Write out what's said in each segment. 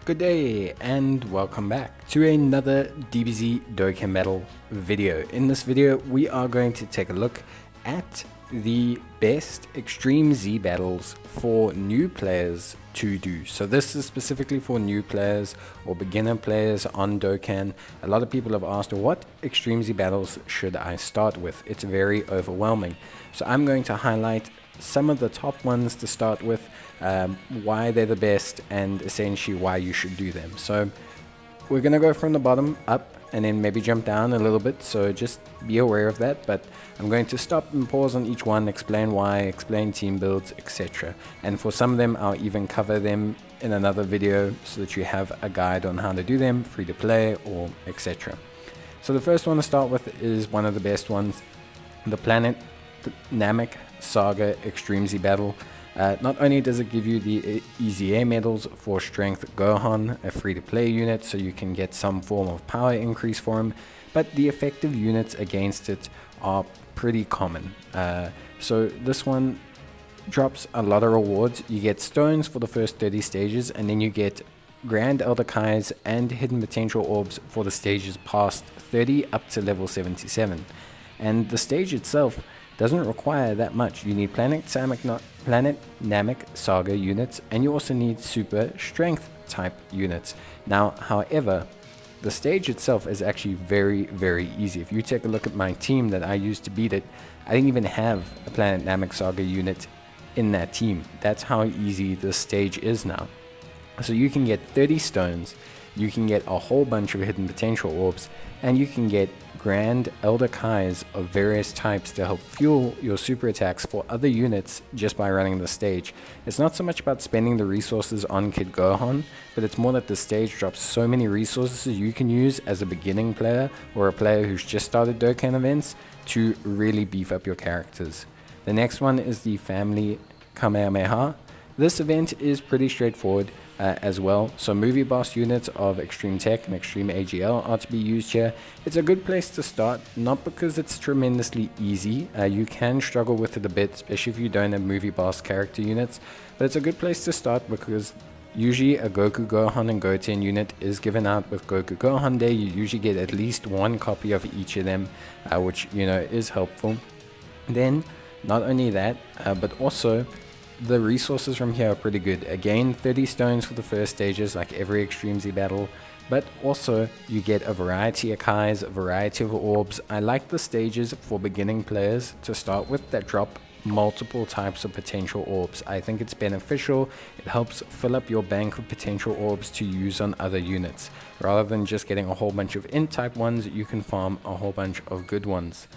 Good day and welcome back to another DBZ Dokkan Battle video. In this video we are going to take a look at the best Extreme Z battles for new players to do. So this is specifically for new players or beginner players on Dokkan. A lot of people have asked, what Extreme Z battles should I start with? It's very overwhelming. So I'm going to highlight some of the top ones to start with, why they're the best, and essentially why you should do them. So we're going to go from the bottom up and then maybe jump down a little bit, so just be aware of that. But I'm going to stop and pause on each one, explain why, explain team builds, etc. And for some of them I'll even cover them in another video so that you have a guide on how to do them, free to play or etc. So the first one to start with is one of the best ones, the Planet Namek Saga Extreme Z Battle. Not only does it give you the easy air medals for Strength Gohan, a free-to-play unit, so you can get some form of power increase for him, but the effective units against it are pretty common. So this one drops a lot of rewards. You get stones for the first 30 stages, and then you get Grand Elder Kais and Hidden Potential Orbs for the stages past 30 up to level 77. And the stage itself doesn't require that much. You need Planet Namek Saga units, and you also need Super Strength type units. Now, however, the stage itself is actually very easy. If you take a look at my team that I used to beat it, I didn't even have a Planet Namek Saga unit in that team. That's how easy this stage is now. So you can get 30 stones, you can get a whole bunch of Hidden Potential Orbs, and you can get Grand Elder Kais of various types to help fuel your super attacks for other units just by running the stage. It's not so much about spending the resources on Kid Gohan, but it's more that the stage drops so many resources you can use as a beginning player or a player who's just started Dokkan events to really beef up your characters. The next one is the Family Kamehameha. This event is pretty straightforward as well. So movie boss units of Extreme Tech and Extreme AGL are to be used here. It's a good place to start, not because it's tremendously easy. You can struggle with it a bit, especially if you don't have movie boss character units, but it's a good place to start because usually a Goku Gohan and Goten unit is given out with Goku Gohan Day. You usually get at least one copy of each of them, which is helpful. Then not only that, but also the resources from here are pretty good. Again, 30 stones for the first stages like every Extreme Z battle, but also you get a variety of Kais, a variety of orbs. I like the stages for beginning players to start with that drop multiple types of potential orbs. I think it's beneficial. It helps fill up your bank of potential orbs to use on other units. Rather than just getting a whole bunch of int type ones, you can farm a whole bunch of good ones.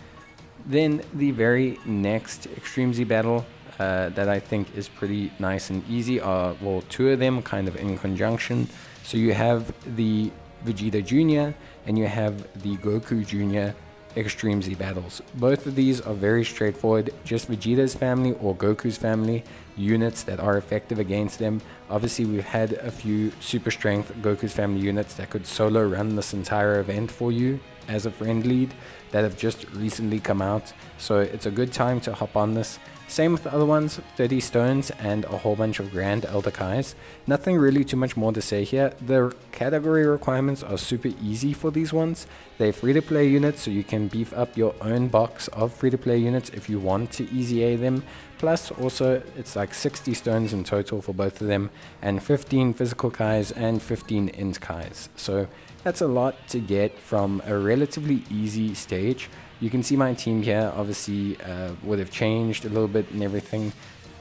Then the very next Extreme Z battle that I think is pretty nice and easy are, well, two of them kind of in conjunction. So you have the Vegeta Jr. and you have the Goku Jr. Extreme Z battles. Both of these are very straightforward, just Vegeta's family or Goku's family units that are effective against them. Obviously we've had a few super strength Goku's family units that could solo run this entire event for you as a friend lead that have just recently come out, so it's a good time to hop on this. Same with the other ones, 30 stones and a whole bunch of Grand Elder Kais. Nothing really too much more to say here. The category requirements are super easy for these ones. They're free-to-play units, so you can beef up your own box of free-to-play units if you want to easy A them. Plus also it's like 60 stones in total for both of them, and 15 physical Kais and 15 int Kais. So that's a lot to get from a relatively easy stage. You can see my team here obviously would have changed a little bit and everything.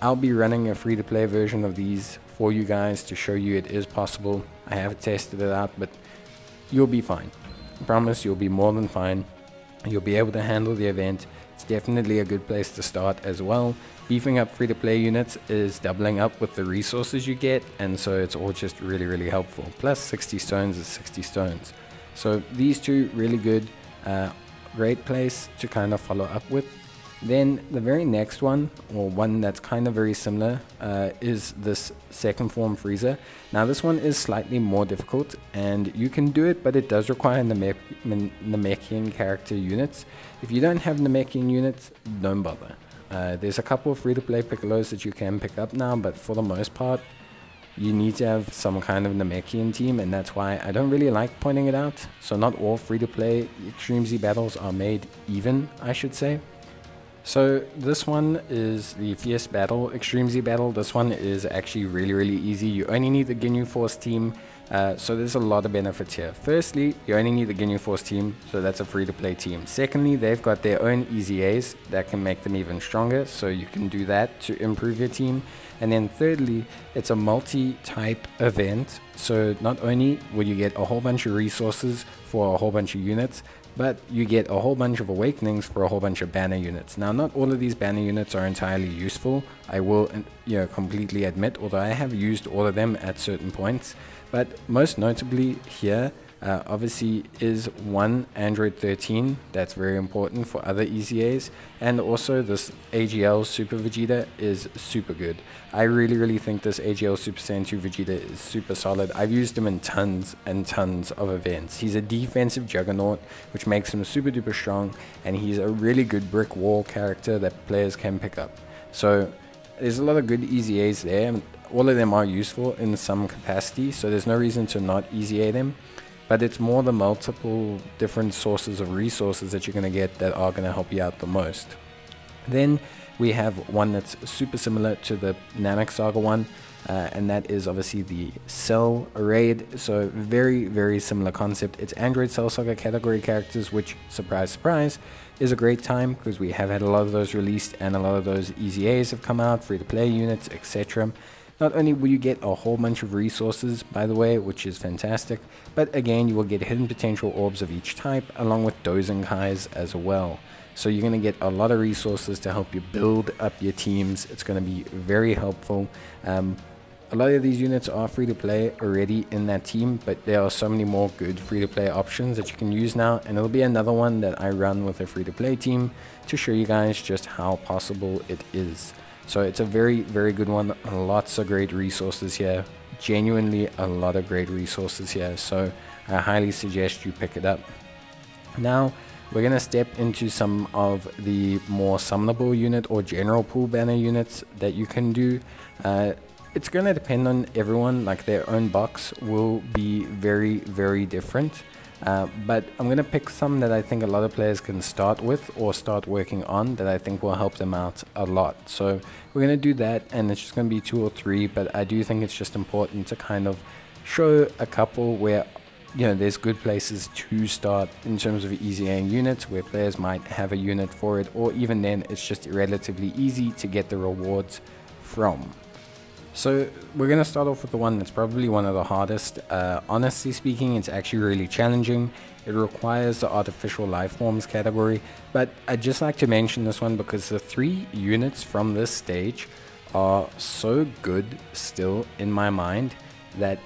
I'll be running a free-to-play version of these for you guys to show you it is possible. I haven't tested it out, but you'll be fine. I promise you'll be more than fine. You'll be able to handle the event. It's definitely a good place to start as well. Beefing up free-to-play units is doubling up with the resources you get, and so it's all just really helpful. Plus 60 stones is 60 stones. So these two really good. Great place to kind of follow up with. Then the very next one, or one that's kind of very similar, is this second form Frieza. Now this one is slightly more difficult, and you can do it, but it does require Namekian character units. If you don't have Namekian units, don't bother. There's a couple of free-to-play Piccolos that you can pick up now, but for the most part, you need to have some kind of Namekian team, and that's why I don't really like pointing it out. So not all free-to-play Extreme Z battles are made even, I should say. So this one is the Fierce Battle Extreme Z battle. This one is actually really easy. You only need the Ginyu Force team, so there's a lot of benefits here. Firstly, you only need the Ginyu Force team, so that's a free-to-play team. Secondly, they've got their own EZAs that can make them even stronger, so you can do that to improve your team. And then thirdly, it's a multi-type event, so not only will you get a whole bunch of resources for a whole bunch of units, but you get a whole bunch of awakenings for a whole bunch of banner units. Now, not all of these banner units are entirely useful, I will completely admit, although I have used all of them at certain points. But most notably here, obviously is one Android 13, that's very important for other EZAs, and also this AGL Super Vegeta is super good. I really think this AGL Super Saiyan 2 Vegeta is super solid. I've used him in tons and tons of events. He's a defensive juggernaut, which makes him super duper strong, and he's a really good brick wall character that players can pick up. So there's a lot of good EZAs there. All of them are useful in some capacity, so there's no reason to not EZA them. But it's more the multiple different sources of resources that you're going to get that are going to help you out the most. Then we have one that's super similar to the Namek Saga one, and that is obviously the Cell Raid. So very similar concept. It's Android Cell Saga category characters, which, surprise is a great time because we have had a lot of those released and a lot of those EZAs have come out, free to play units, etc. Not only will you get a whole bunch of resources, by the way, which is fantastic, but again, you will get hidden potential orbs of each type, along with Dozenkais as well. So you're going to get a lot of resources to help you build up your teams. It's going to be very helpful. A lot of these units are free to play already in that team, but there are so many more good free to play options that you can use now, and it'll be another one that I run with a free to play team to show you guys just how possible it is. So it's a very good one. Lots of great resources here, genuinely a lot of great resources here, so I highly suggest you pick it up. Now we're going to step into some of the more summonable unit or general pool banner units that you can do. It's going to depend on everyone, like their own box will be very different. But I'm going to pick some that I think a lot of players can start with or start working on that I think will help them out a lot. So we're going to do that, and it's just going to be 2 or 3, but I do think it's just important to kind of show a couple where there's good places to start in terms of EZAing units where players might have a unit for it, or even then it's just relatively easy to get the rewards from. So we're going to start off with the one that's probably one of the hardest. Honestly speaking, it's actually really challenging. It requires the artificial life forms category, but I'd just like to mention this one because the 3 units from this stage are so good still in my mind that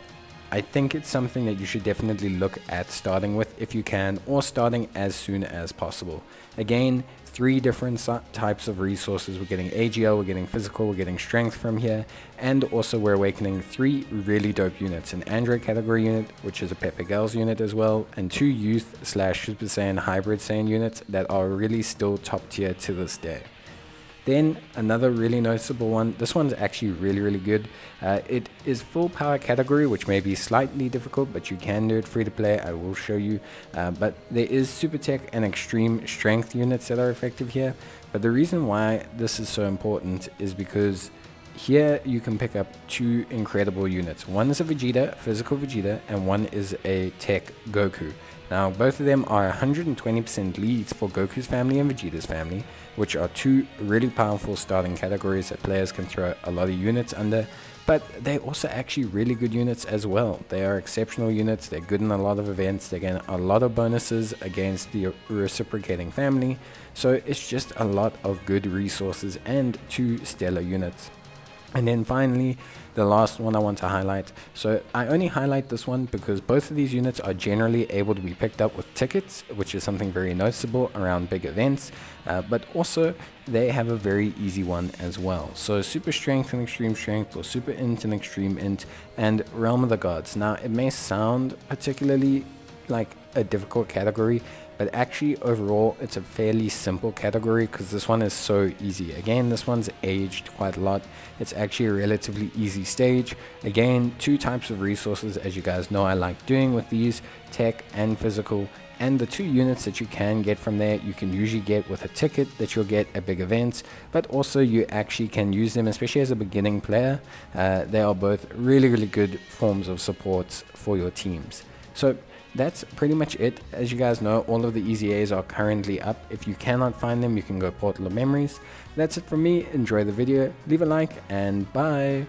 I think it's something that you should definitely look at starting with if you can, or starting as soon as possible. Again, 3 different types of resources. We're getting AGL, we're getting physical, we're getting strength from here, and also we're awakening 3 really dope units. An Android category unit, which is a Pepe Gals unit as well, and 2 youth / Super Saiyan hybrid Saiyan units that are really still top tier to this day. Then another really noticeable one, this one's actually really good. It is full power category, which may be slightly difficult, but you can do it free to play. I will show you. But there is super tech and extreme strength units that are effective here. But the reason why this is so important is because here you can pick up 2 incredible units. One is a Vegeta, physical Vegeta, and one is a tech Goku. Now both of them are 120% leads for Goku's family and Vegeta's family, which are 2 really powerful starting categories that players can throw a lot of units under, but they're also actually really good units as well. They are exceptional units, they're good in a lot of events, they get a lot of bonuses against the reciprocating family, so it's just a lot of good resources and 2 stellar units. And then finally, the last one I want to highlight. So I only highlight this one because both of these units are generally able to be picked up with tickets, which is something very noticeable around big events, but also they have a very easy one as well. So super strength and extreme strength, or super int and extreme int, and realm of the gods. Now it may sound particularly like a difficult category, but actually overall it's a fairly simple category because this one is so easy. Again, this one's aged quite a lot. It's actually a relatively easy stage. Again, 2 types of resources, as you guys know I like doing with these, tech and physical. And the 2 units that you can get from there, you can usually get with a ticket that you'll get at big events, but also you actually can use them, especially as a beginning player. They are both really good forms of supports for your teams. So that's pretty much it. As you guys know, all of the EZAs are currently up. If you cannot find them, you can go Portal of Memories. That's it from me. Enjoy the video, leave a like, and bye.